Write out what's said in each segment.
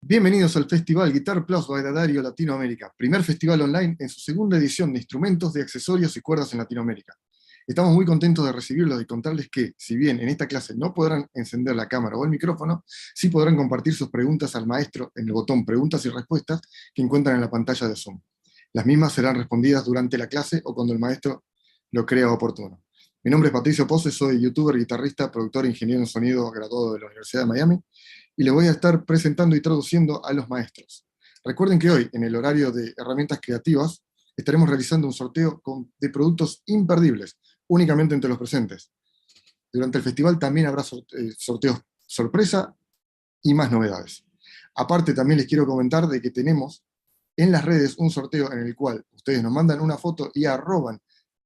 Bienvenidos al Festival Guitar Plus by Dario Latinoamérica, primer festival online en su segunda edición de instrumentos, de accesorios y cuerdas en Latinoamérica. Estamos muy contentos de recibirlos y contarles que, si bien en esta clase no podrán encender la cámara o el micrófono, sí podrán compartir sus preguntas al maestro en el botón Preguntas y Respuestas que encuentran en la pantalla de Zoom. Las mismas serán respondidas durante la clase o cuando el maestro lo crea oportuno. Mi nombre es Patricio Pose, soy youtuber, guitarrista, productor e ingeniero en sonido graduado de la Universidad de Miami, y les voy a estar presentando y traduciendo a los maestros. Recuerden que hoy, en el horario de herramientas creativas, estaremos realizando un sorteo de productos imperdibles, únicamente entre los presentes. Durante el festival también habrá sorteos sorpresa y más novedades. Aparte, también les quiero comentar de que tenemos en las redes un sorteo en el cual ustedes nos mandan una foto y arroban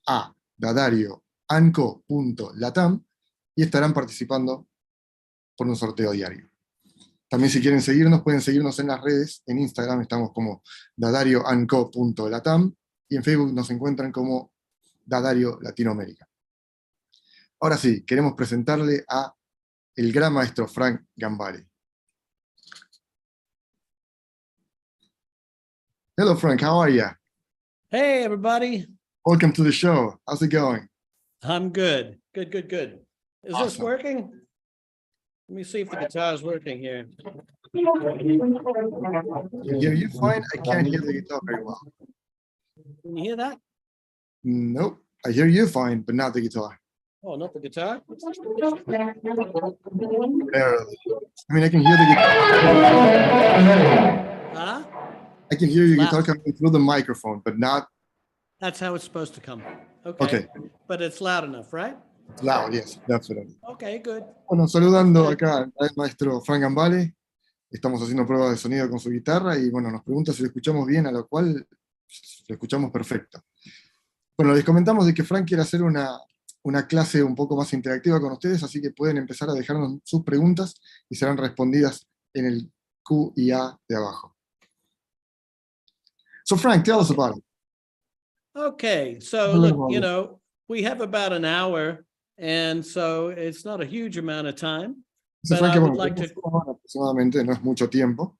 a dadarioanco.latam y estarán participando por un sorteo diario. También si quieren seguirnos, pueden seguirnos en las redes. En Instagram estamos como dadarioanco.latam y en Facebook nos encuentran como Dadario Latinoamérica. Ahora sí, queremos presentarle a el gran maestro Frank Gambale. Hello Frank, how are you? Hey everybody. Welcome to the show. How's it going? I'm good. Good. Is Awesome. This working? Let me see if the guitar is working here. I hear you fine. I can't hear the guitar very well. Can you hear that? Nope. I hear you fine, but not the guitar. Oh, not the guitar? Barely. I mean, I can hear the guitar. Huh? I can hear your guitar coming through the microphone, but not. That's how it's supposed to come. Okay. But it's loud enough, right? It's loud, yes, definitely. Okay, good. Bueno, saludando acá al maestro Frank Gambale. Estamos haciendo pruebas de sonido con su guitarra y bueno, nos pregunta si lo escuchamos bien, a lo cual lo escuchamos perfecto. Bueno, les comentamos de que Frank quiere hacer una clase un poco más interactiva con ustedes, así que pueden empezar a dejarnos sus preguntas y serán respondidas en el Q y A de abajo. So Frank, tell us about it. Okay, so look, you know, we have about an hour, and so it's not a huge amount of time. But I would like to, aproximadamente, no es mucho tiempo.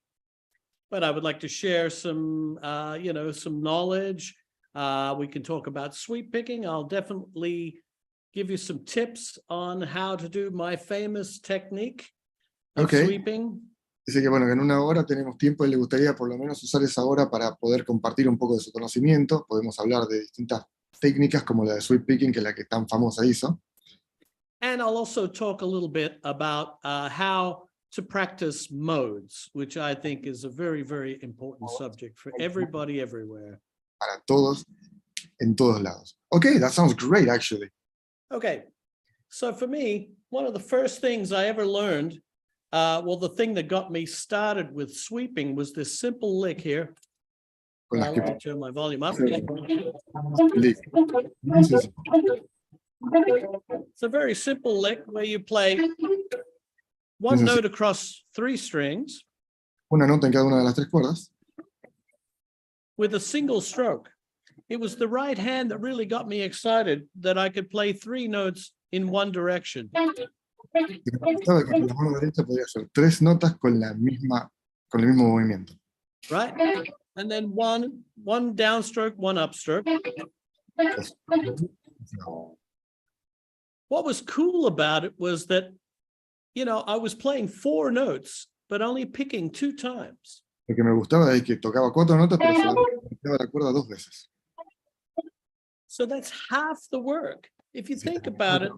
But I would like to share some, you know, some knowledge. We can talk about sweep picking. I'll definitely give you some tips on how to do my famous technique of sweeping. Dice que bueno, que en una hora tenemos tiempo y le gustaría por lo menos usar esa hora para poder compartir un poco de su conocimiento. Podemos hablar de distintas técnicas como la de sweep picking, que es la que tan famosa hizo. And I'll also talk a little bit about how to practice modes, which I think is a very, very important subject for everybody everywhere. Para todos, en todos lados. Okay, that sounds great, actually. Okay, so for me, one of the first things I ever learned, well, the thing that got me started with sweeping was this simple lick here. Let me turn my volume up. It's a very simple lick where you play one note across three strings. Una nota en cada una de las tres cuerdas. With a single stroke. It was the right hand that really got me excited that I could play three notes in one direction. Y me gustaba que con la mano derecha podía hacer tres notas con el mismo movimiento. Right? And then one downstroke, one upstroke. What was cool about it was that, you know, I was playing four notes, but only picking two times. Lo que me gustaba es que tocaba cuatro notas, pero solamente tocaba la cuerda dos veces. So that's half the work. If you think about it,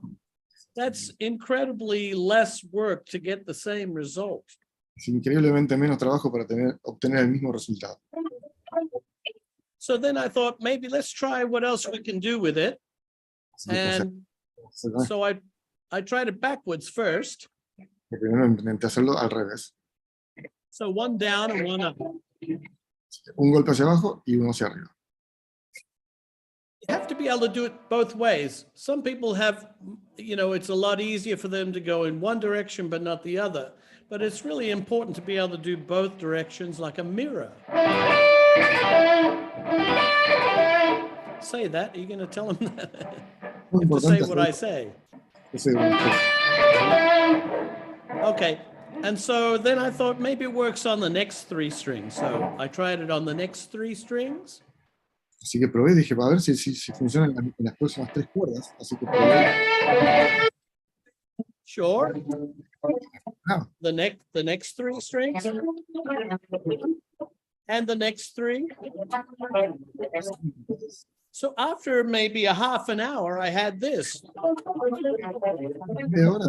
that's incredibly less work to get the same result. Es increíblemente menos trabajo para obtener el mismo resultado. So then I thought, maybe let's try what else we can do with it. And so I tried it backwards first. Primero intenté hacerlo al revés. So one down and one up. Un golpe hacia abajo y uno hacia arriba. You have to be able to do it both ways. Some people have, you know, it's a lot easier for them to go in one direction but not the other. But it's really important to be able to do both directions like a mirror. Say that. Are you going to tell them that? You have to say what I say. Okay. And so then I thought maybe it works on the next 3 strings. So I tried it on the next 3 strings. Así que probé, dije, a ver si funciona en las próximas 3 cuerdas. Así que probé. Sure. Ah, The next 3 strings. And the next 3. So after maybe a half an hour, I had this. de ahora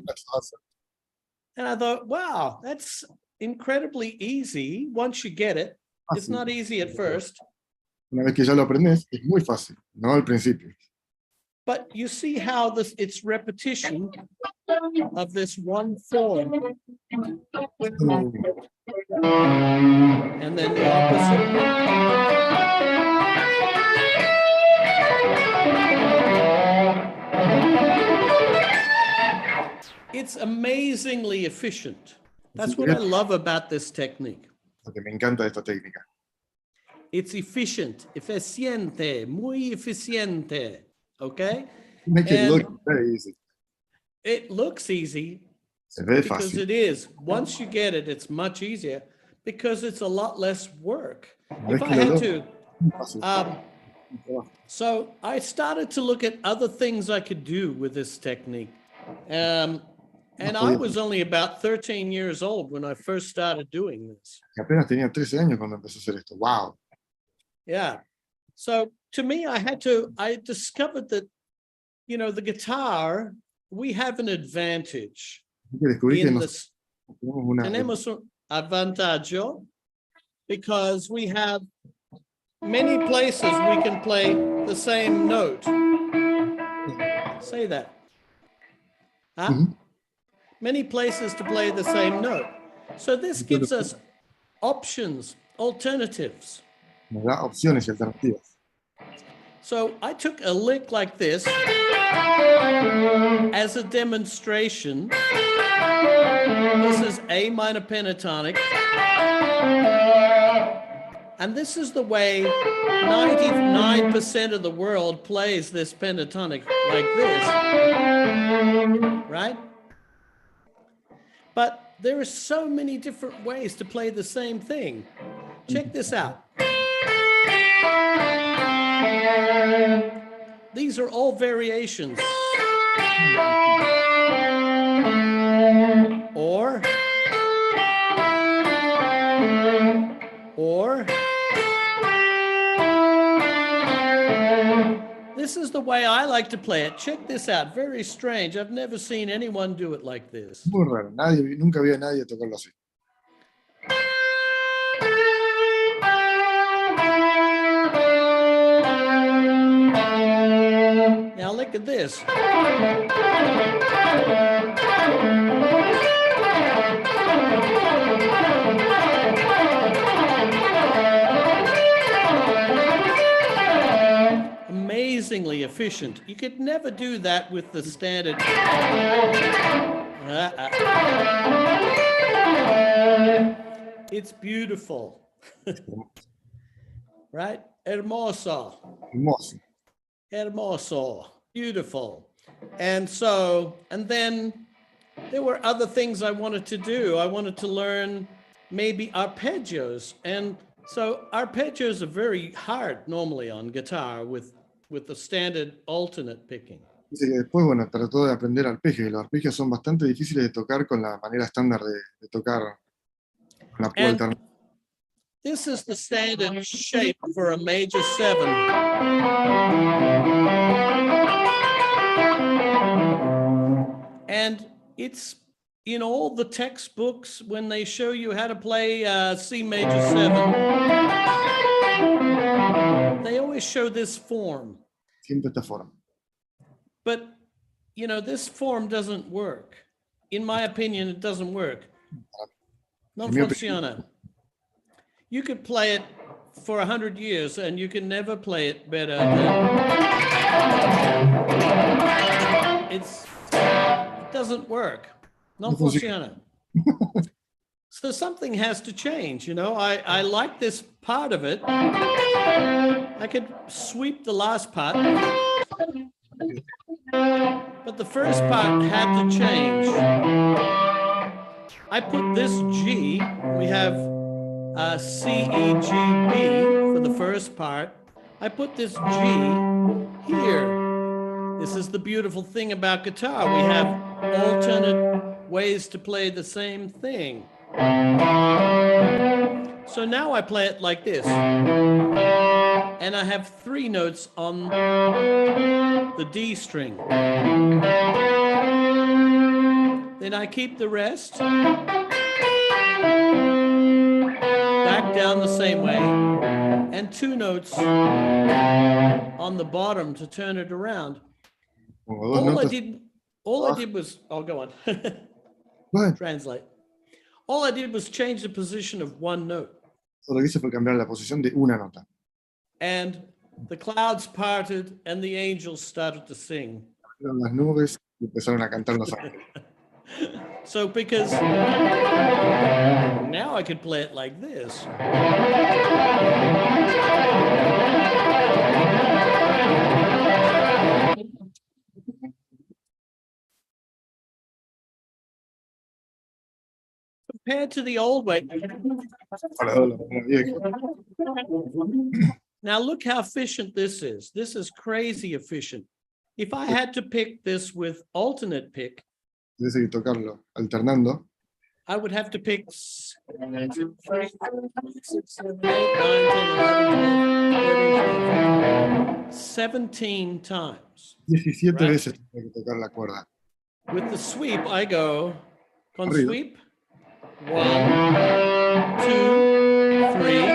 That's awesome. And I thought, wow, that's incredibly easy once you get it. It's not easy at first. Una vez que ya lo aprendes, es muy fácil, no al principio. But you see how it's repetition of this one form. And then the opposite. It's amazingly efficient. That's what I love about this technique. Lo que me encanta de esta técnica. It's efficient, eficiente, muy eficiente. Okay? Make it And look very easy. it looks easy Se ve because fácil. it is. Once you get it, it's much easier because it's a lot less work. Una If vez I que lo had logro, to, fácil. so I started to look at other things I could do with this technique. And I was only about 13 years old when I first started doing this. Y apenas tenía 13 años cuando empecé a hacer esto. ¡Wow! Yeah. So to me, I discovered that, you know, the guitar, we have an advantage. Así que descubrí que In tenemos una, tenemos un avantaggio because we have many places we can play the same note. Say that. Huh? Ujú. Many places to play the same note. So this gives us options, alternatives. Nos da opciones y alternativas. So I took a lick like this as a demonstration. This is A minor pentatonic. And this is the way 99% of the world plays this pentatonic like this. Right? But there are so many different ways to play the same thing. Check this out. These are all variations. Or this is the way I like to play it. Check this out. Very strange. I've never seen anyone do it like this. Muy raro. Nunca vi a nadie tocarlo así. Now look at this. Amazingly efficient. You could never do that with the standard. It's beautiful. Right? Hermoso. Hermoso. Hermoso. Beautiful. And then there were other things I wanted to do. I wanted to learn maybe arpeggios. And so arpeggios are very hard normally on guitar with the standard alternate picking. Dice que después, bueno, trató de aprender arpegios, y los arpegios son bastante difíciles de tocar con la manera estándar de tocar con la púa alternativa. This is the standard shape for a major 7. And it's in all the textbooks when they show you how to play C major 7. They always show this form. Siempre esta forma. But, you know, this form doesn't work. In my opinion, it doesn't work. No funciona. You could play it for 100 years and you can never play it better it doesn't work. No funciona. So something has to change, you know. I like this part of it. I could sweep the last part. But the first part had to change. I put this G, we have C, E, G, B for the first part. I put this G here. This is the beautiful thing about guitar. We have alternate ways to play the same thing. So now I play it like this. And I have 3 notes on the D string. Then I keep the rest. Back down the same way. And 2 notes on the bottom to turn it around. All I did was, oh, go on. Translate. All I did was change the position of 1 note. Todo lo que hice fue cambiar la posición de una nota. And the clouds parted and the angels started to sing. Las nubes y empezaron a cantar los ángeles. So because now I could play it like this. Compared to the old way. Now look how efficient this is. This is crazy efficient. If I had to pick this with alternate pick, Tienes que tocarlo alternando. I would have to pick 17 times. 17 Right. veces tienes que tocar la cuerda. With the sweep, I go con Arriba. sweep. 1, 2, 3,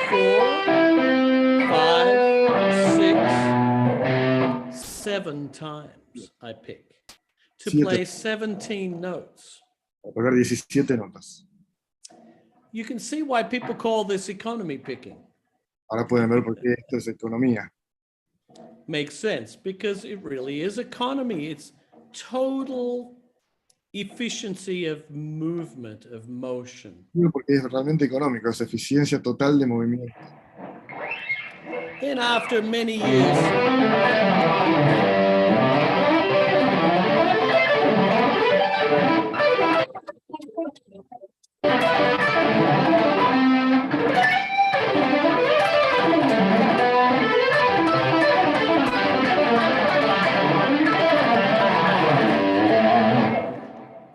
4, 5, 6, 7 times I pick to play 17 notes. A tocar 17 notas. You can see why people call this economy picking. Ahora pueden ver por qué esto es economía. Makes sense because it really is economy. It's total efficiency of movement, of motion. Porque es realmente económico, es eficiencia total de movimiento. Then after many years,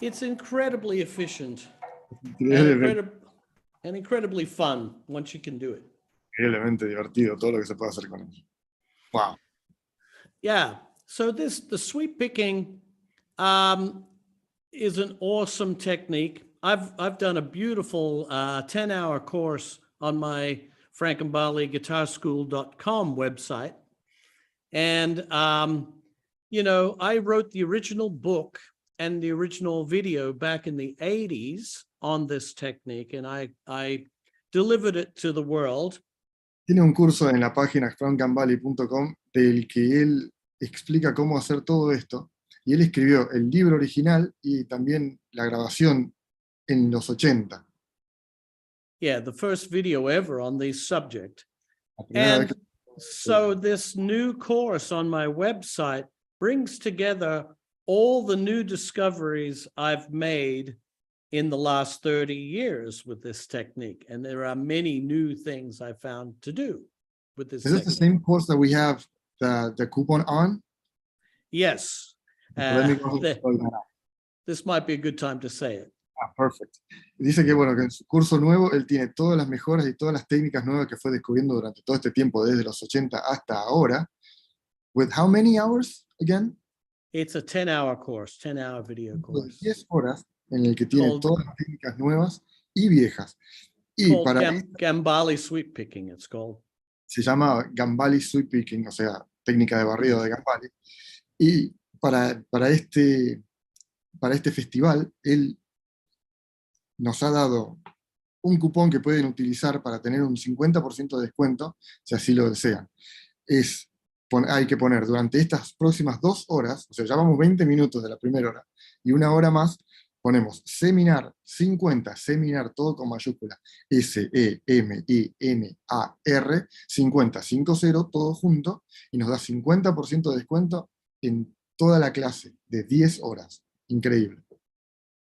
it's incredibly efficient and incredibly fun once you can do it. Increíblemente divertido todo lo que se puede hacer con ello. Wow. Yeah. So the sweep picking is an awesome technique. I've done a beautiful 10-hour course on my frankandbaliguitarschool.com website. And, you know, I wrote the original book and the original video back in the 80s on this technique, and I delivered it to the world. Tiene un curso en la página gambale.com del que él explica cómo hacer todo esto. Y él escribió el libro original y también la grabación en los 80. Yeah, the first video ever on this subject. La primera vez And so this new course on my website brings together all the new discoveries I've made in the last 30 years with this technique. And there are many new things I found to do with this Is this the technique. same course that we have the coupon on? Yes. Let me go The- scroll that up. This might be a good time to say it. Perfect. Dice que, bueno, que en su curso nuevo él tiene todas las mejoras y todas las técnicas nuevas que fue descubriendo durante todo este tiempo, desde los 80 hasta ahora. With how many hours again? It's a 10-hour course, 10-hour video course. 10 horas en el que tiene Called- todas las técnicas nuevas y viejas. Y Called para Gambale sweep picking, it's called. se llama Gambale sweep picking, o sea, técnica de barrido de Gambale. Y para este festival, él nos ha dado un cupón que pueden utilizar para tener un 50% de descuento, si así lo desean. Hay que poner durante estas próximas 2 horas, o sea, ya vamos 20 minutos de la primera hora, y 1 hora más, ponemos seminar 50, seminar todo con mayúscula, S-E-M-I-N-A-R, 50, 50, todo junto, y nos da 50% de descuento en toda la clase de 10 horas. Increíble.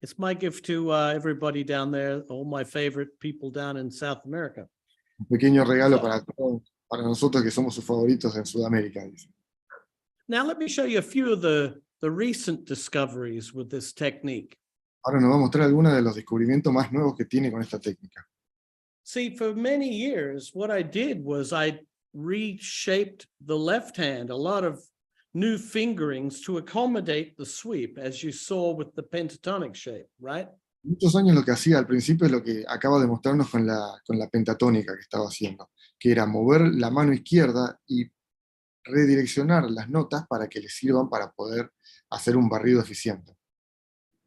It's my gift to everybody down there, all my favorite people down in South America. Un pequeño regalo para todos, para nosotros que somos sus favoritos en Sudamérica, dice. Now let me show you a few of the recent discoveries with this technique. Ahora nos va a mostrar algunos de los descubrimientos más nuevos que tiene con esta técnica. See, for many years, what I did was I reshaped the left hand, a lot of new fingerings to accommodate the sweep, as you saw with the pentatonic shape, right? Muchos años lo que hacía al principio es lo que acaba de mostrarnos con la pentatónica que estaba haciendo, que era mover la mano izquierda y redireccionar las notas para que le sirvan para poder hacer un barrido eficiente.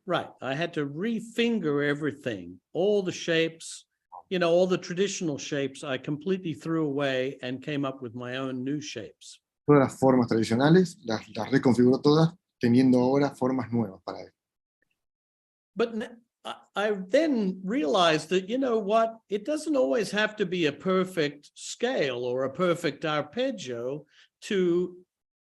Right. I had to refinger everything, all the shapes, all the traditional shapes I completely threw away and came up with my own new shapes. Todas las formas tradicionales las reconfiguró todas, teniendo ahora formas nuevas para él. But I then realized that, it doesn't always have to be a perfect scale or a perfect arpeggio to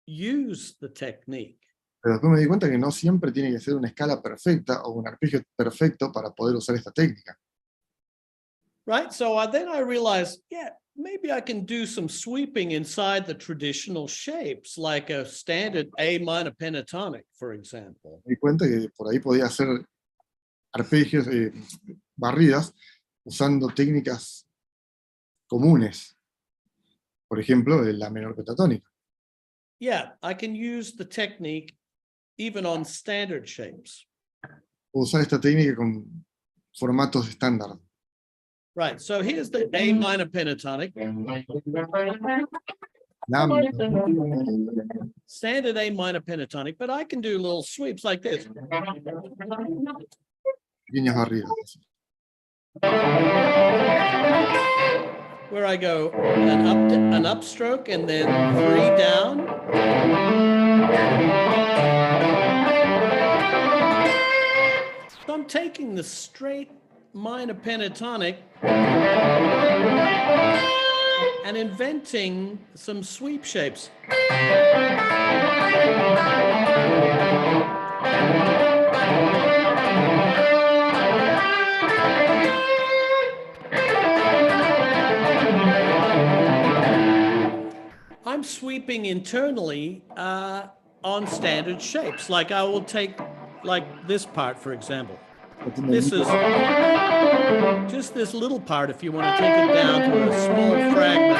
use the technique. Pero después me di cuenta que no siempre tiene que ser una escala perfecta o un arpegio perfecto para poder usar esta técnica. Right, so then I realized, maybe I can do some sweeping inside the traditional shapes, like a standard A minor pentatonic, for example. Me di cuenta que por ahí podía hacer arpegios, barridas, usando técnicas comunes. Por ejemplo, la menor pentatónica. Yeah, I can use the technique even on standard shapes. Puedo usar esta técnica con formatos estándar. Right, so here's the A minor pentatonic. Standard A minor pentatonic, but I can do little sweeps like this. Pequeñas barridas. Where I go an upstroke and then 3 down. So I'm taking the straight minor pentatonic and inventing some sweep shapes. I'm sweeping internally on standard shapes. Like I will take like this part, for example. This is just this little part if you want to take it down to a small fragment.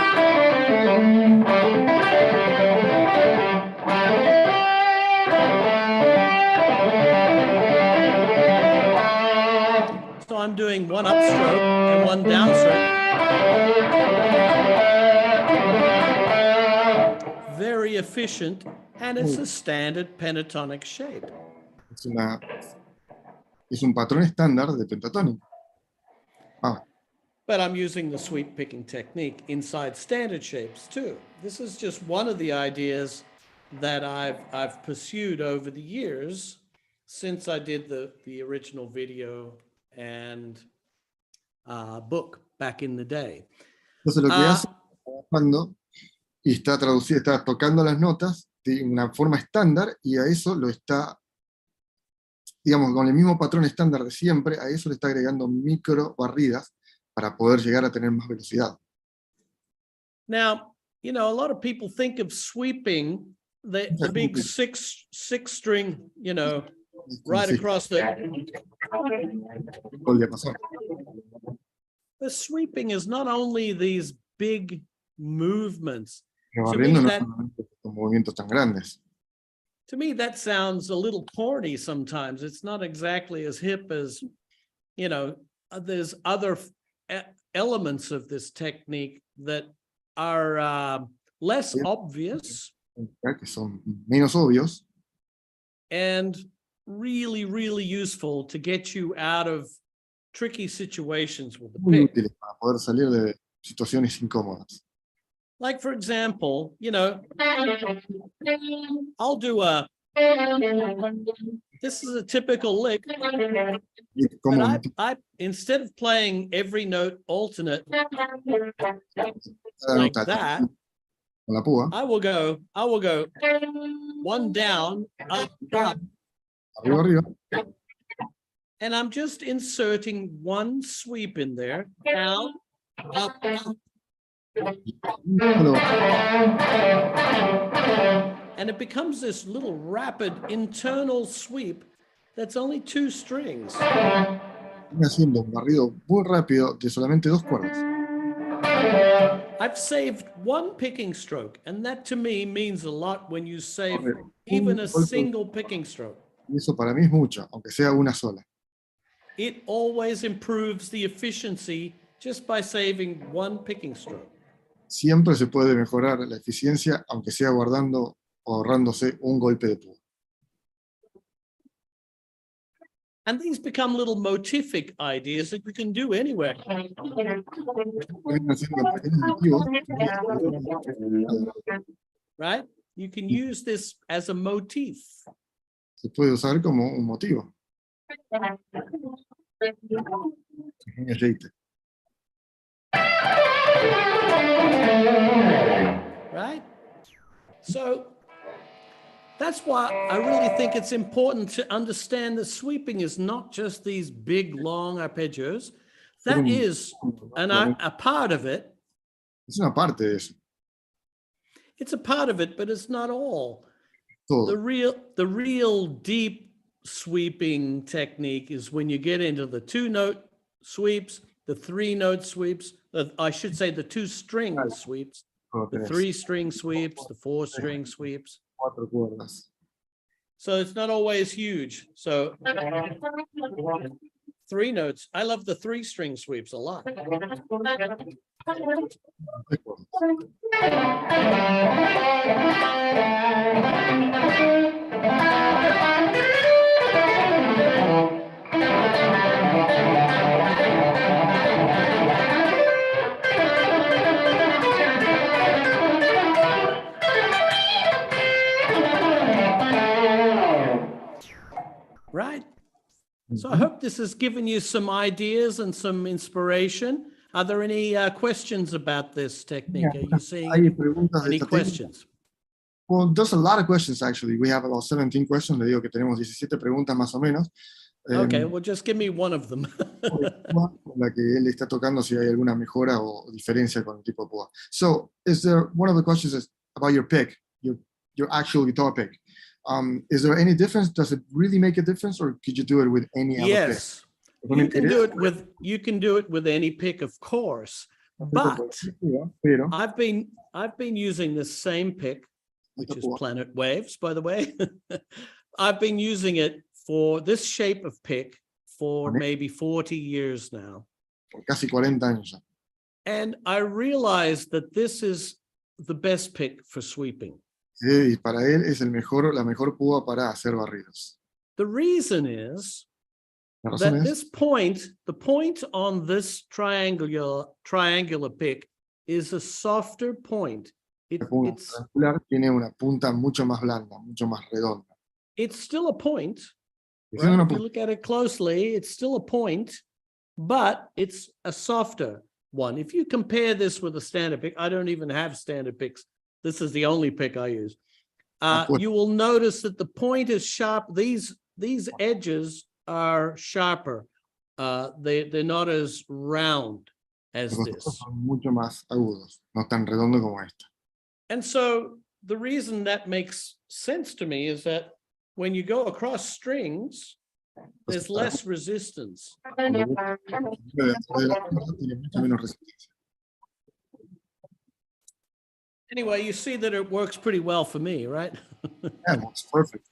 So I'm doing one upstroke and one downstroke. Very efficient, and it's a standard pentatonic shape. Es un patrón estándar de pentatónica. But I'm using the sweep picking technique inside standard shapes too. This is just one of the ideas that I've pursued over the years since I did the original video and book back in the day. Entonces lo que hace cuando y está traducido, está tocando las notas de una forma estándar y a eso lo está, digamos, con el mismo patrón estándar de siempre, a eso le está agregando micro barridas para poder llegar a tener más velocidad. Now, a lot of people think of sweeping the big six string, right across the sweeping is not only these big movements. Barriendo no son movimientos tan grandes. To me, that sounds a little corny sometimes. It's not exactly as hip as, there's other elements of this technique that are less obvious. Que son menos obvios. And really, really useful to get you out of tricky situations with the pick. Muy útiles para poder salir de situaciones incómodas. Like, for example, I'll do a This is a typical lick, Y como but I instead of playing every note alternate cada like nota that, con la púa, I will go one down, up, up, arriba, arriba, and I'm just inserting one sweep in there, down, up, up, solo and it becomes this little rapid internal sweep that's only 2 strings. viene haciendo un barrido muy rápido de solamente 2 cuerdas. I've saved one picking stroke, and that to me means a lot when you save Correcto. even a golpe. single picking stroke. Y eso para mí es mucho, aunque sea una sola. It always improves the efficiency just by saving one picking stroke. Siempre se puede mejorar la eficiencia, aunque sea guardando o ahorrándose un golpe de púa. And these become little motific ideas that you can do anywhere. Terminan siendo pequeños motivos. Right? You can use this as a motif. Se puede usar como un motivo. Un aceite. Right? So that's why I really think it's important to understand that sweeping is not just these big, long arpeggios. That is a part of it. Es una parte de eso. It's a part of it, but it's not all. Todo. The real deep sweeping technique is when you get into the 2-note sweeps, the 3-note sweeps, I should say the 2-string sweeps, the 3-string sweeps, the 4-string sweeps. 4 cuerdas. So it's not always huge. So 3 notes. I love the 3-string sweeps a lot. Right. So I hope this has given you some ideas and some inspiration. Are there any questions about this technique? Are you seeing Hay preguntas de any esta técnica. questions? Well, there's a lot of questions actually. We have about 17 questions. Le digo que tenemos 17 preguntas más o menos. Okay, well, just give me one of them. Con la que él está tocando si hay alguna mejora o diferencia con el tipo de púa. So, is there one of the questions is about your pick, your actual guitar pick? Is there any difference? Does it really make a difference, or could you do it with any other pick? Yes, you can do it with any pick, of course. But I've been using the same pick, which is Planet Waves, by the way. I've been using it for this shape of pick for maybe 40 years now. Casi 40 años. And I realized that this is the best pick for sweeping. Y para él es la mejor púa para hacer barridos. The reason is that this point, the point on this triangular pick is a softer point. It's tiene una punta mucho más blanda, mucho más redonda. It's still a point. Right? If you look at it closely, it's still a point, but it's a softer one. If you compare this with a standard pick, I don't even have standard picks. This is the only pick I use. You will notice that the point is sharp. These edges are sharper. They're not as round as this. Son mucho más agudos, no tan redondo como este. And so the reason that makes sense to me is that when you go across strings, there's less resistance. Anyway, you see that it works pretty well for me, right? Yeah, it works perfect.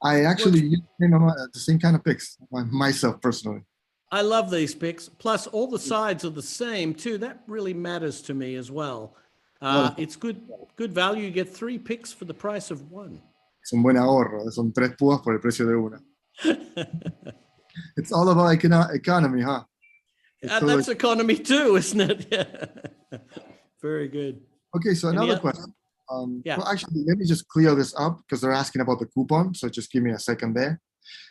I actually use the same kind of picks myself personally. I love these picks. Plus, all the sides are the same too. That really matters to me as well. It's good value. You get 3 picks for the price of 1. Es un buen ahorro. Son 3 púas por el precio de una. It's all about economy, huh? And that's economy too, isn't it? Yeah. Very good. Okay, so another question. Yeah. Well, actually, let me just clear this up because they're asking about the coupon. So just give me a second there. Le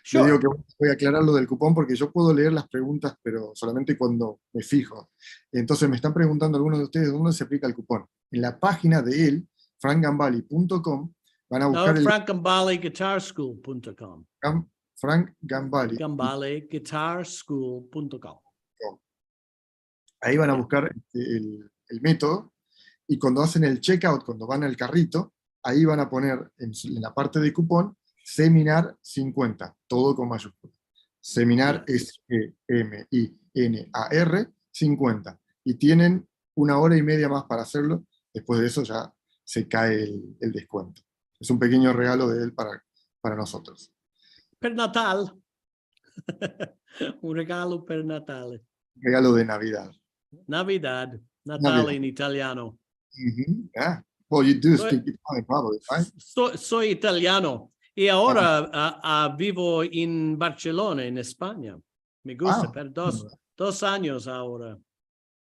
Sure. digo que voy a aclarar lo del cupón porque yo puedo leer las preguntas, pero solamente cuando me fijo. Entonces me están preguntando algunos de ustedes dónde se aplica el cupón. En la página de él, frankgambale.com, van a buscar No, el frankgambaleguitarschool.com. Frank Gambale. Gambaleguitarschool.com. Ahí van a buscar el método y cuando hacen el checkout, cuando van al carrito, ahí van a poner en la parte de cupón Seminar 50, todo con mayúsculas. Seminar SEMINAR 50. Y tienen 1 hora y media más para hacerlo. Después de eso ya se cae el descuento. Es un pequeño regalo de él para nosotros. Per Natal. Un regalo per Natale. Regalo de Navidad. Navidad. Natale in italiano. Well, you do speak Italian, probably, right? Soy italiano. Y ahora vivo en Barcelona, en España. Me gusta, per dos años ahora.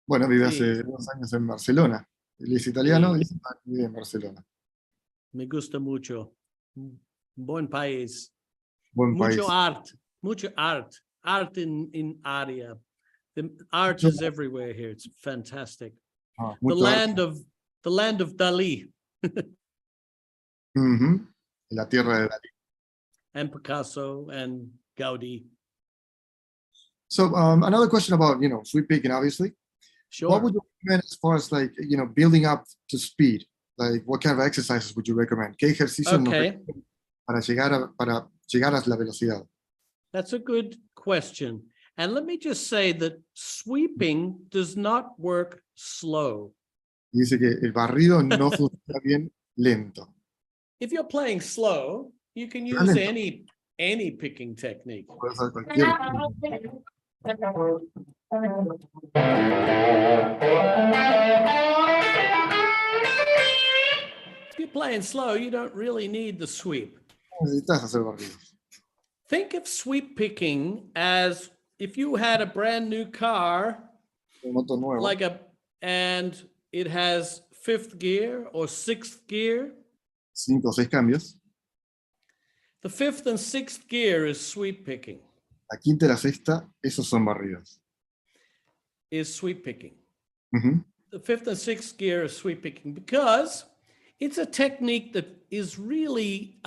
Bueno, vive hace 2 años en Barcelona. Él es italiano y vive en Barcelona. Me gusta mucho. Buen país. Buen país. Mucho art in area. The art is everywhere here. It's fantastic. The land of Dalí. La tierra de Dalí. And Picasso and Gaudí. So another question about, sweep picking, obviously. Sure. What would you recommend as far as building up to speed? Like what kind of exercises would you recommend? ¿Qué ejercicio para llegar a la velocidad? That's a good question. And let me just say that sweeping does not work slow. Dice que el barrido no funciona bien lento. If you're playing slow, you can use any picking technique. If you're playing slow, you don't really need the sweep. Necesitas hacer barridos. Think of sweep picking as if you had a brand new car, and it has 5th gear or 6th gear. 5 o 6 cambios. The 5th and 6th gear is sweep picking. La quinta y la sexta, esos son barridos. Is sweep picking. The 5th and 6th gear is sweep picking because it's a technique that is really,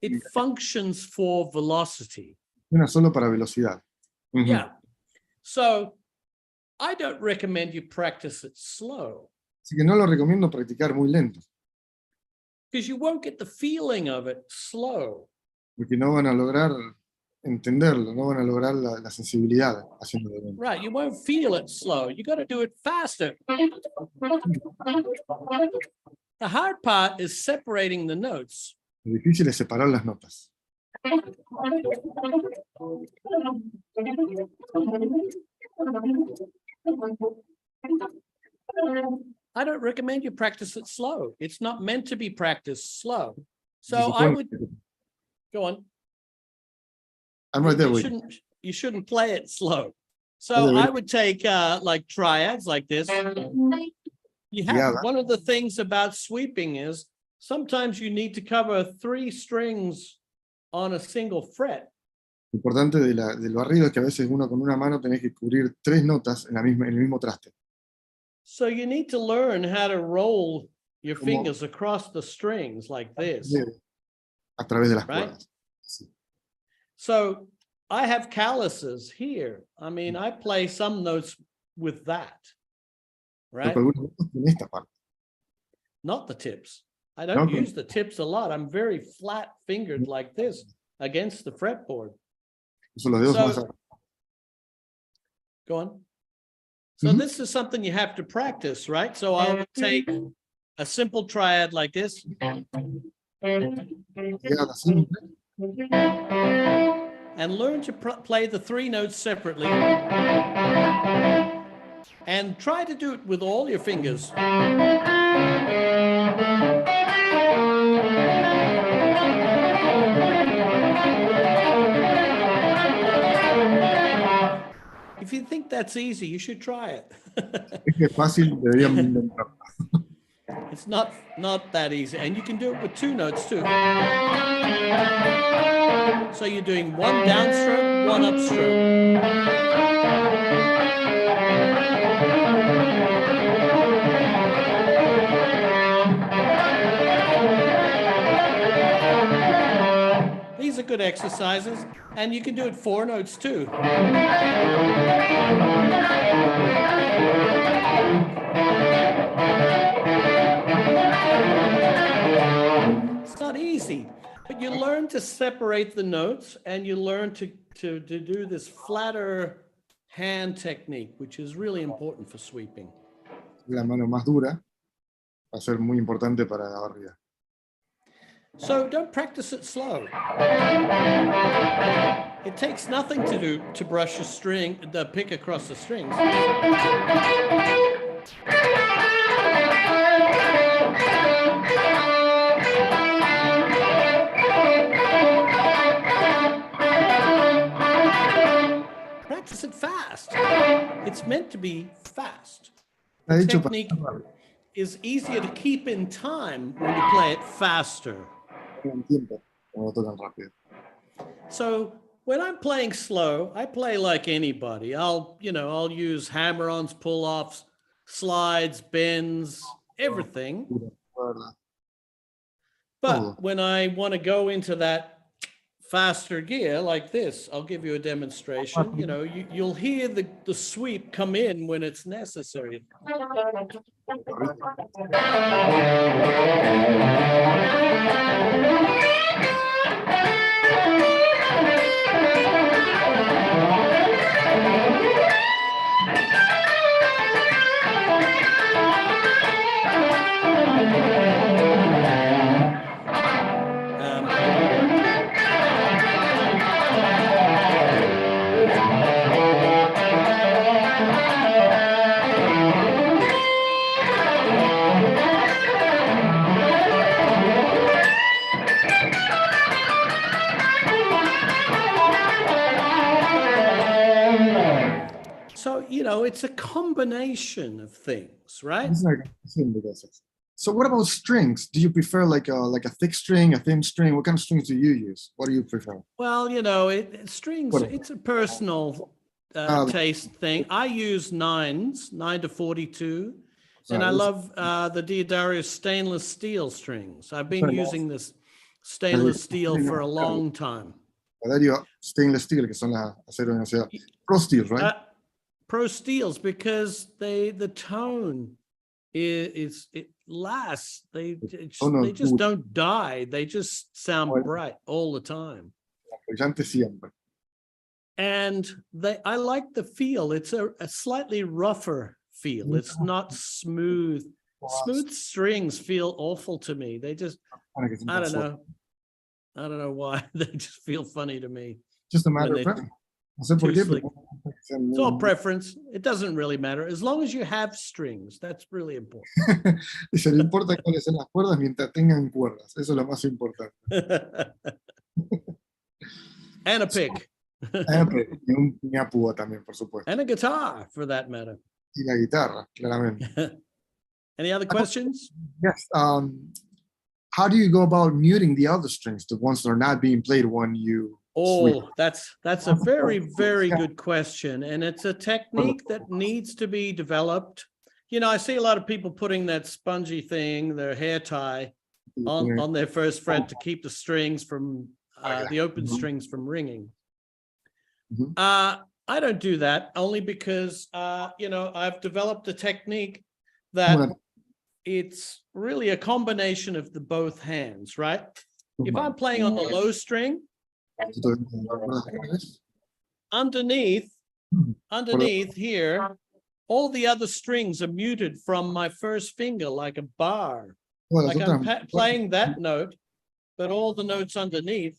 it functions for velocity. Una solo para velocidad. Yeah. So I don't recommend you practice it slow. Así que no lo recomiendo practicar muy lento. Because you won't get the feeling of it slow. Porque no van a lograr entenderlo, no van a lograr la sensibilidad haciéndolo lento. Right, you won't feel it slow. You got to do it faster. The hard part is separating the notes. Lo difícil es separar las notas. I don't recommend you practice it slow. It's not meant to be practiced slow. So I would go on. I'm right there with you. You shouldn't play it slow. So I would take like triads like this. One of the things about sweeping is sometimes you need to cover 3 strings on a single fret. Lo importante del barrido es que a veces uno con una mano tenés que cubrir 3 notas en el mismo traste. So you need to learn how to roll your fingers across the strings like this. A través de las cuerdas. Sí. So I have calluses here. I mean, I play some notes with that, right? Not the tips. I don't use the tips a lot. I'm very flat fingered like this against the fretboard. Go on. So this is something you have to practice, right? So I would take a simple triad like this. And learn to play the 3 notes separately. And try to do it with all your fingers. If you think that's easy, you should try it. Es que es fácil, deberían intentarlo. It's not that easy. And you can do it with two notes too. So you're doing one downstroke, one upstroke. These are good exercises, and you can do it 4 notes too. It's not easy, but you learn to separate the notes, and you learn to do this flatter hand technique, which is really important for sweeping. La mano más dura va a ser muy importante para la barrida. So don't practice it slow. It takes nothing to brush a string, the pick across the strings. Practice it fast. It's meant to be fast. The technique is easier to keep in time when you play it faster. So when I'm playing slow, I play like anybody. I'll use hammer-ons, pull-offs, slides, bends, everything. But when I want to go into that faster gear like this, I'll give you a demonstration. You'll hear the sweep come in when it's necessary. So, it's a combination of things, right? So what about strings? Do you prefer like a thick string, a thin string? What kind of strings do you use? What do you prefer? Well, strings, it's a personal taste thing. I use 9s, 9 to 42. And I love the Diodarius stainless steel strings. I've been using this stainless steel for a long time. Stainless steel, que son las acero inoxidable. Pro steel, right? Pro steels, because the tone it lasts. They just don't die. They just sound bright all the time. And I like the feel. It's a slightly rougher feel. It's not smooth. Smooth strings feel awful to me. They just, I don't know why. They just feel funny to me. Just a matter of preference. It's all preference. It doesn't really matter. As long as you have strings, that's really important. Dice, no importa cuáles sean las cuerdas mientras tengan cuerdas. Eso es lo más importante. And a pick. Y una púa también, por supuesto. And a guitar, for that matter. Y la guitarra, claramente. Any other questions? Yes. How do you go about muting the other strings, the ones that are not being played when you sweep? That's a very, very good question. And it's a technique that needs to be developed. I see a lot of people putting that spongy thing, their hair tie, on their first fret to keep the strings from, the open strings from ringing. I don't do that, only because, I've developed a technique that it's really a combination of the both hands, right? If I'm playing on the low string, underneath here, all the other strings are muted from my first finger like a bar. Like I'm playing that note, but all the notes underneath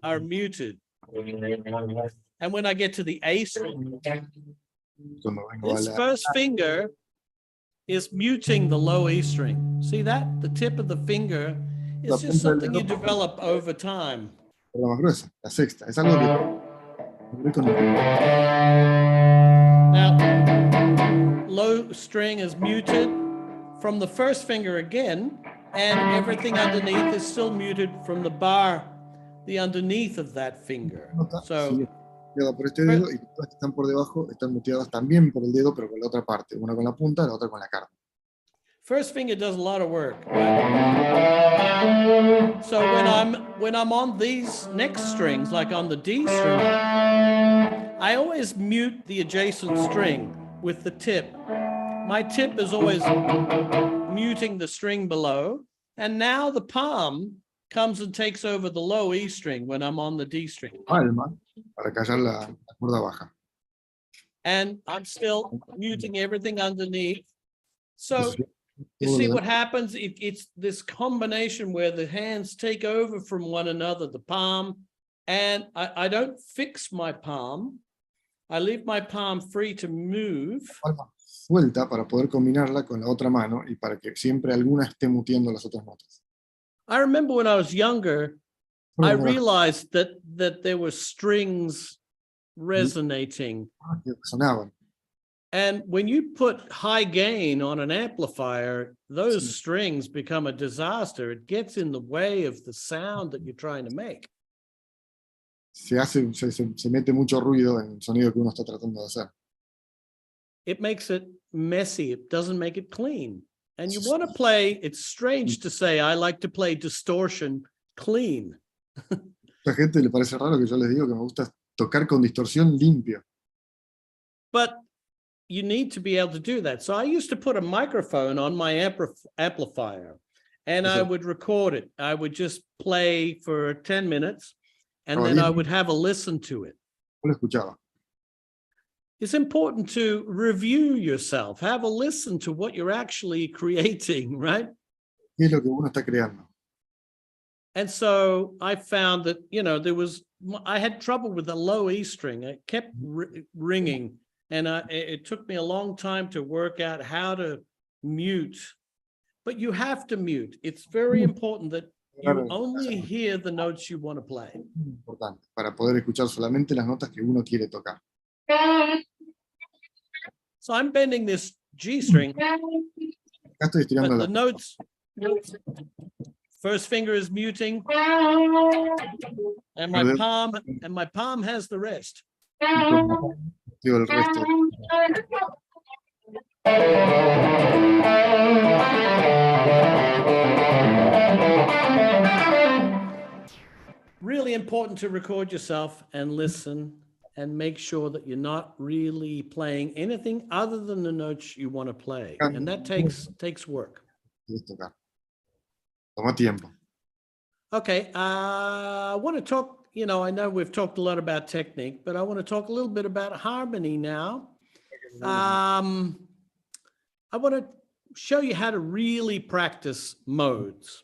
are muted. And when I get to the A string, this first finger is muting the low E string. See that? The tip of the finger is just something you develop over time. Now, low string is muted from the first finger again, and everything underneath is still muted from the bar, the underneath of that finger. So, sigue muteada por este dedo, y todas que están por debajo están muteadas también por el dedo, pero con la otra parte, una con la punta, la otra con la carne. first finger does a lot of work. So when I'm on these next strings, like on the D string, I always mute the adjacent string with the tip. My tip is always muting the string below, and now the palm comes and takes over the low E string when I'm on the D string. Palma, para callar la cuerda baja. And I'm still muting everything underneath. So Entonces, you todo see lo what demás- happens? It's this combination where the hands take over from one another, the palm, and I don't fix my palm. I leave my palm free to move. palma suelta para poder combinarla con la otra mano y para que siempre alguna esté muteando las otras notas. I remember when I was younger, I Recuerdo realized that there were strings resonating. que sonaban. And when you put high gain on an amplifier, those Sí. strings become a disaster. It gets in the way of the sound that you're trying to make. Se mete mucho ruido en el sonido que uno está tratando de hacer. It makes it messy. It doesn't make it clean. And you want to play, it's strange to say, I like to play distortion clean. A la gente le parece raro que yo les digo que me gusta tocar con distorsión limpia. But you need to be able to do that. So I used to put a microphone on my amplifier and I Eso. would record it. I would just play for 10 minutes and Oh, then I yeah. would have a listen to it. No lo escuchaba. It's important to review yourself, have a listen to what you're actually creating, right? ¿Qué es lo que uno está creando? And so I found that, I had trouble with the low E string. It kept ringing. And it took me a long time to work out how to mute. But you have to mute. It's very important that you only hear the notes you want to play. Muy importante, para poder escuchar solamente las notas que uno quiere tocar. So I'm bending this G string. Acá estoy estirando But la the notes, first finger is muting, and my palm has the rest. digo, el resto. Really important to record yourself and listen and make sure that you're not really playing anything other than the notes you want to play. And that takes work. Quieres tocar. Toma tiempo. Okay, I want to talk, I know we've talked a lot about technique, but I want to talk a little bit about harmony now. I want to show you how to really practice modes.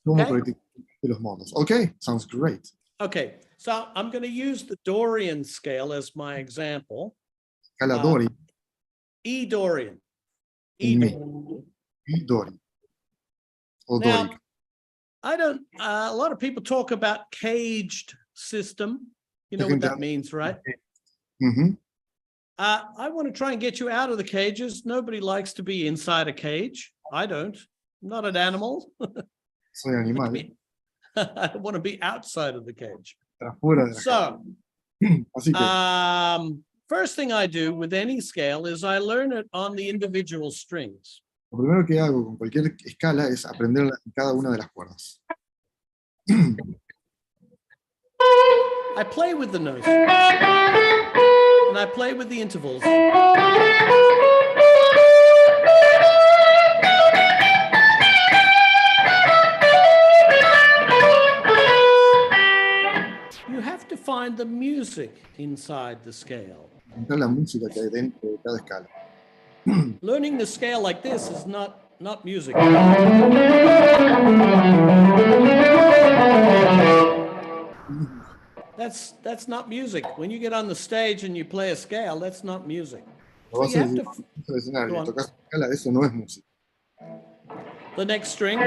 ¿Cómo Okay. practicar los modos? Okay, sounds great. Okay, so I'm going to use the Dorian scale as my example. Escala Dori E Dorian. en mi. Dorian. Y Dori. O Now, Doric. I don't, a lot of people talk about caged system. You know what that means, right? Ujú. I want to try and get you out of the cages. Nobody likes to be inside a cage. I don't. I'm not an animal. Soy animal. I want to be outside of the cage. Está fuera de la So, casa. Así que first thing I do with any scale is I learn it on the individual strings. lo primero que hago con cualquier escala es aprender cada una de las cuerdas. I play with the notes and I play with the intervals. You have to find the music inside the scale. Encontrar la música que hay dentro de cada escala. Learning the scale like this is not music. That's not music. When you get on the stage and you play a scale, that's not music. Lo So vas you a have decir, to al escenario, Go on. tocas escala, eso no es música. the next string.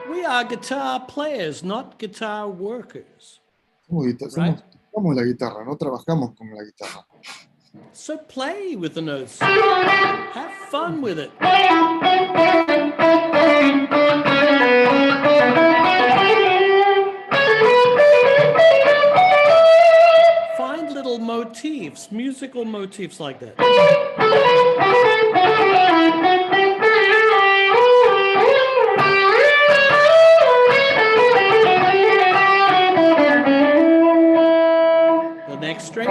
We are guitar players, not guitar workers. Somos Right. tocamos la guitarra, no trabajamos con la guitarra. So play with the notes. Have fun with it. Find little motifs, musical motifs like that. The next string.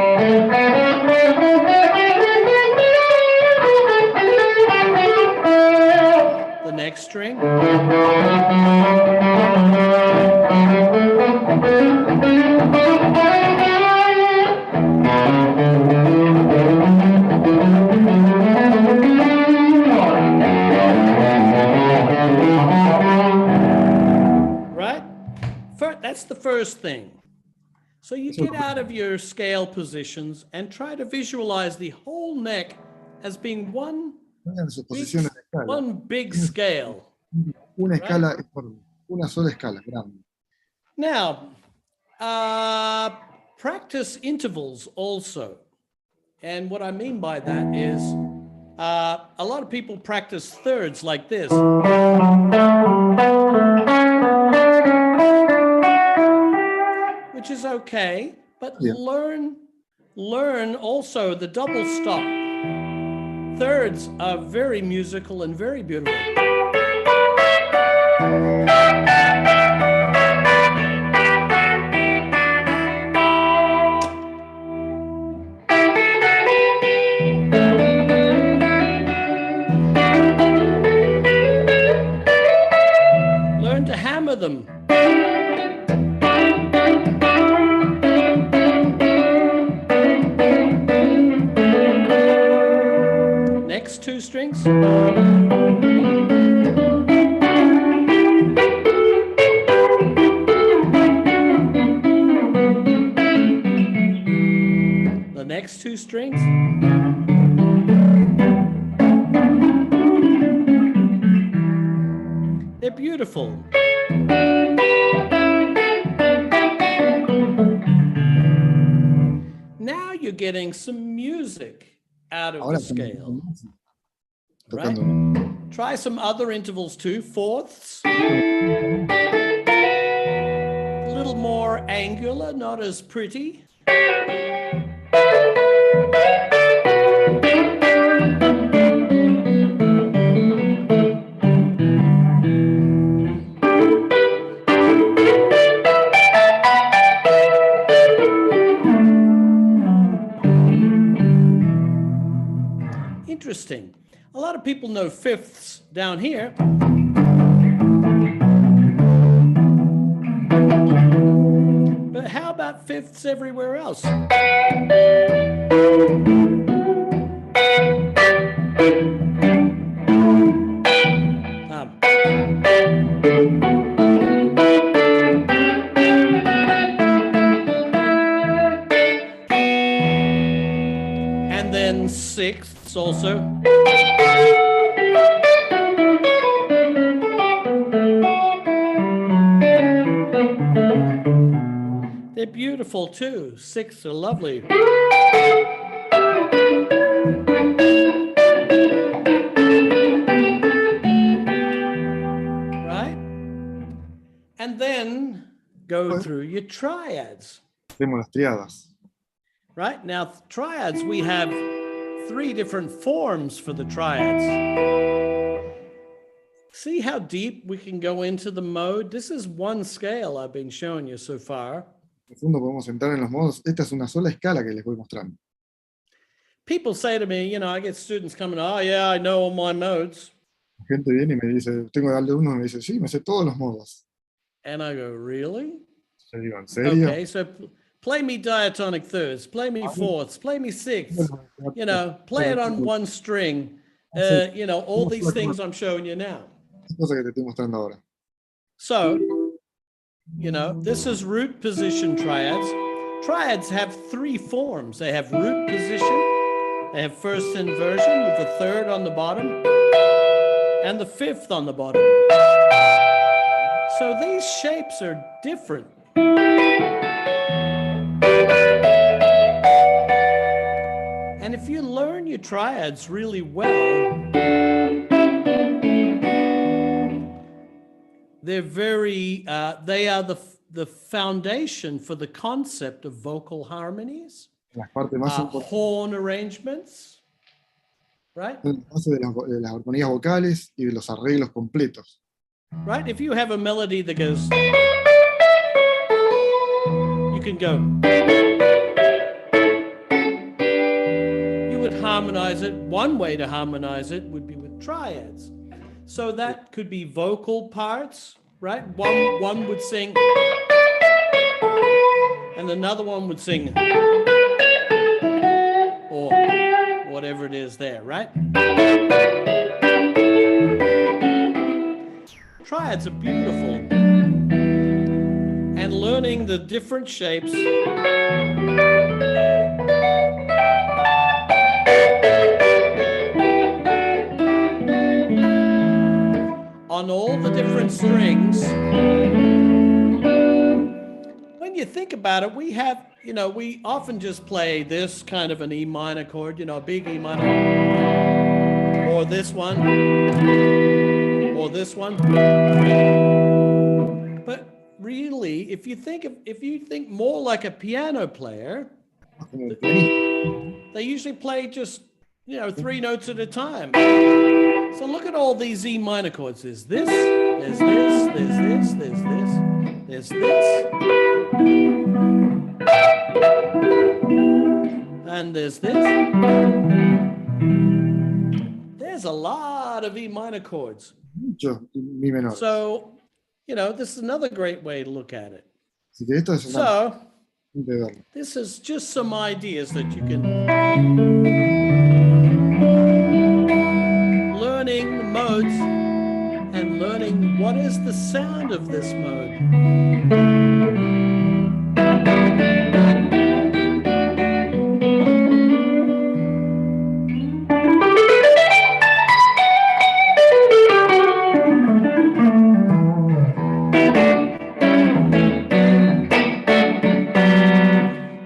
The next string. Right? That's the first thing. So you get out of your scale positions and try to visualize the whole neck as being one big scale. Una escala enorme, una sola escala grande. Now, practice intervals also. And what I mean by that is a lot of people practice thirds like this. Which is okay, but learn also the double stop. Thirds are very musical and very beautiful. Learn to hammer them. Next two strings. The next two strings. They're beautiful. Now you're getting some music out of the scale. Right? Try some other intervals too. Fourths. A little more angular, not as pretty. Interesting. A lot of people know fifths down here. But how about fifths everywhere else? And then sixths also. They're beautiful too. Sixths are lovely. Right? And then go through your triads. Tenemos las triadas. Right? Now, triads, we have 3 different forms for the triads. See how deep we can go into the mode? This is one scale I've been showing you so far. En el fondo podemos entrar en los modos. Esta es una sola escala que les voy mostrando. People say to me, you know, I get students coming, oh yeah, I know all my modes. La gente viene y me dice, tengo alumnos y me dice, sí, me sé todos los modos. And I go, really? Yo digo, ¿en serio? Okay, so play me diatonic thirds, play me fourths, play me sixths, you know, play it on one string, you know, all these things I'm showing you now. Cosa que te estoy mostrando ahora. So, you know, this is root position triads. Triads have 3 forms. They have root position, they have first inversion with the 3rd on the bottom, and the 5th on the bottom. So these shapes are different. your triads really well, they're very, they are the foundation for the concept of vocal harmonies, Las partes más importantes horn arrangements, right? son la base de las armonías vocales y de los arreglos completos. Right? If you have a melody that goes, you can go. You would harmonize it. One way to harmonize it would be with triads. So that could be vocal parts, right? One would sing, and another one would sing, or whatever it is there, right? Triads are beautiful. And learning the different shapes on all the different strings. When you think about it, we have, you know, we often just play this kind of an E minor chord, you know, a big E minor, or this one, or this one. But really, if you think more like a piano player, they usually play just, you know, 3 notes at a time. So look at all these E minor chords. There's this, there's this, there's this, there's this, there's this, and there's this. There's a lot of E minor chords. Mucho mi menor. So, you know, this is another great way to look at it. Así que esto es una So, de verlo. this is just some ideas that you can learning the modes and learning what is the sound of this mode.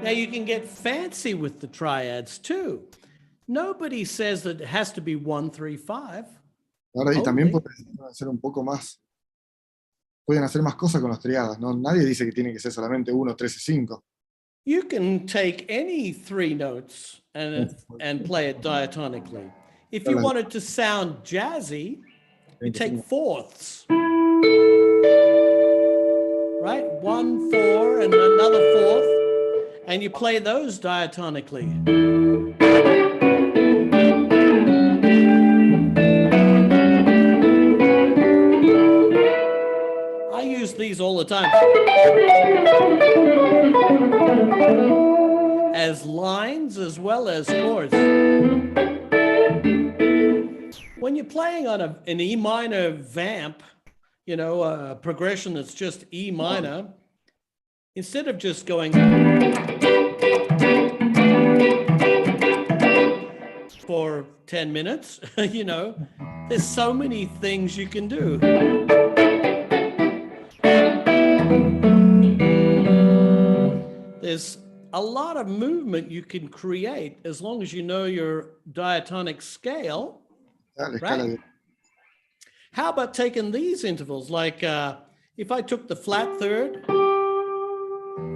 Now you can get fancy with the triads too. Nobody says that it has to be 1, 3, 5. Ahora, y también Only. pueden hacer un poco más, pueden hacer más cosas con las triadas, ¿no? Nadie dice que tiene que ser solamente 1, 3 y 5. You can take any 3 notes and play it diatonically. If you want it to sound jazzy, you take fourths. Right? 1, 4, and another fourth, and you play those diatonically. I use these all the time as lines as well as chords. When you're playing on an E minor vamp, you know, a progression that's just E minor, instead of just going for 10 minutes, you know, there's so many things you can do. There's a lot of movement you can create as long as you know your diatonic scale. Right? How about taking these intervals? Like if I took the flat third,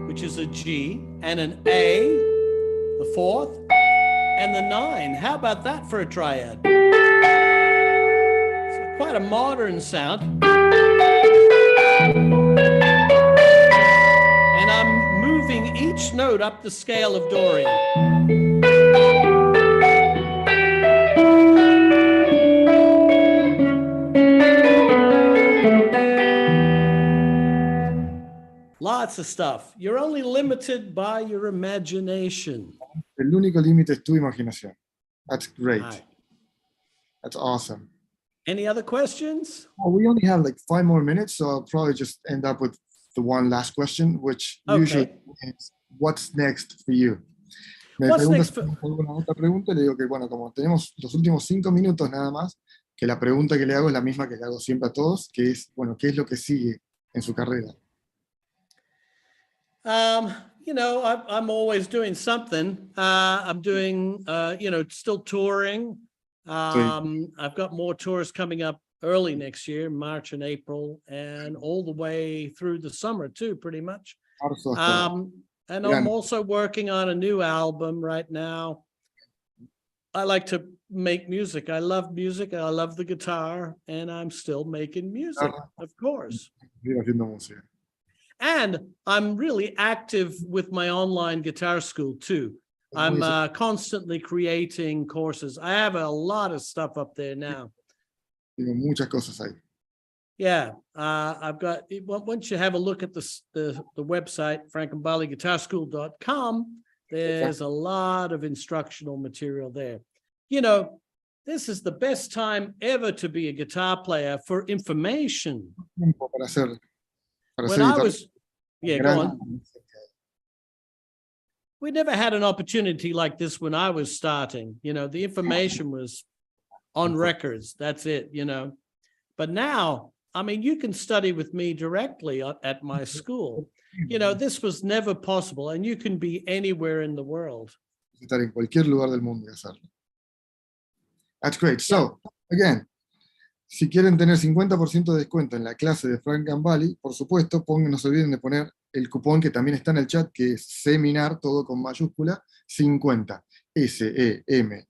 which is a G, and an A, the fourth, and the 9. How about that for a triad? It's quite a modern sound. And I'm moving each note up the scale of Dorian. Lots of stuff. You're only limited by your imagination. El único límite es tu imaginación. That's great. Right. That's awesome. Any other questions? Well, we only have like 5 more minutes, so I'll probably just end up with the one last question, which usually is, what's next for you? Me preguntas si tengo alguna otra pregunta, le digo que, bueno, como tenemos los últimos 5 minutos nada más, que la pregunta que le hago es la misma que le hago siempre a todos, que es, bueno, ¿qué es lo que sigue en su carrera? you know, I'm always doing something. I'm doing, you know, still touring. I've got more tours coming up early next year, March and April, and all the way through the summer too, pretty much. Marzo hasta And verano. I'm also working on a new album right now. I like to make music. I love music. I love the guitar, and I'm still making music, of course. Seguir haciendo música. And I'm really active with my online guitar school too. I'm constantly creating courses. I have a lot of stuff up there now. Tengo muchas cosas ahí. Yeah, I've got, once you have a look at the website, frankgambaleguitarschool.com, there's a lot of instructional material there. You know, this is the best time ever to be a guitar player for information. Tiempo para hacer When I guitarra was, yeah, go on. We never had an opportunity like this when I was starting. You know, the information was on records. That's it, you know. But now, I mean, you can study with me directly at my school. You know, this was never possible, and you can be anywhere in the world. Estar en cualquier lugar del mundo y hacerlo. That's great. So, again, si quieren tener 50% de descuento en la clase de Frank Gambale, por supuesto, no se olviden de poner el cupón que también está en el chat, que es seminar, todo con mayúscula, 50. SEMINAR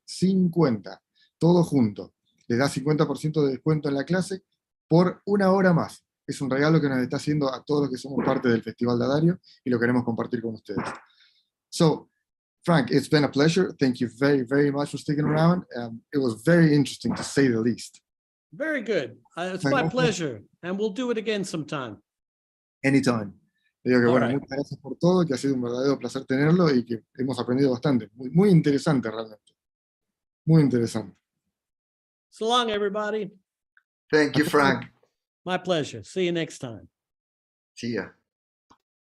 50. Todo junto. Les da 50% de descuento en la clase por una hora más. Es un regalo que nos está haciendo a todos los que somos parte del Festival de Dario y lo queremos compartir con ustedes. So, Frank, it's been a pleasure. Thank you very, very much for sticking around. It was very interesting, to say the least. Very good. It's my pleasure, and we'll do it again sometime. Anytime. Le digo que, bueno, muchas gracias por todo, que ha sido un verdadero placer tenerlo y que hemos aprendido bastante. Muy, muy interesante, realmente. Muy interesante. So long, everybody. Thank you, Frank. My pleasure. See you next time. See ya.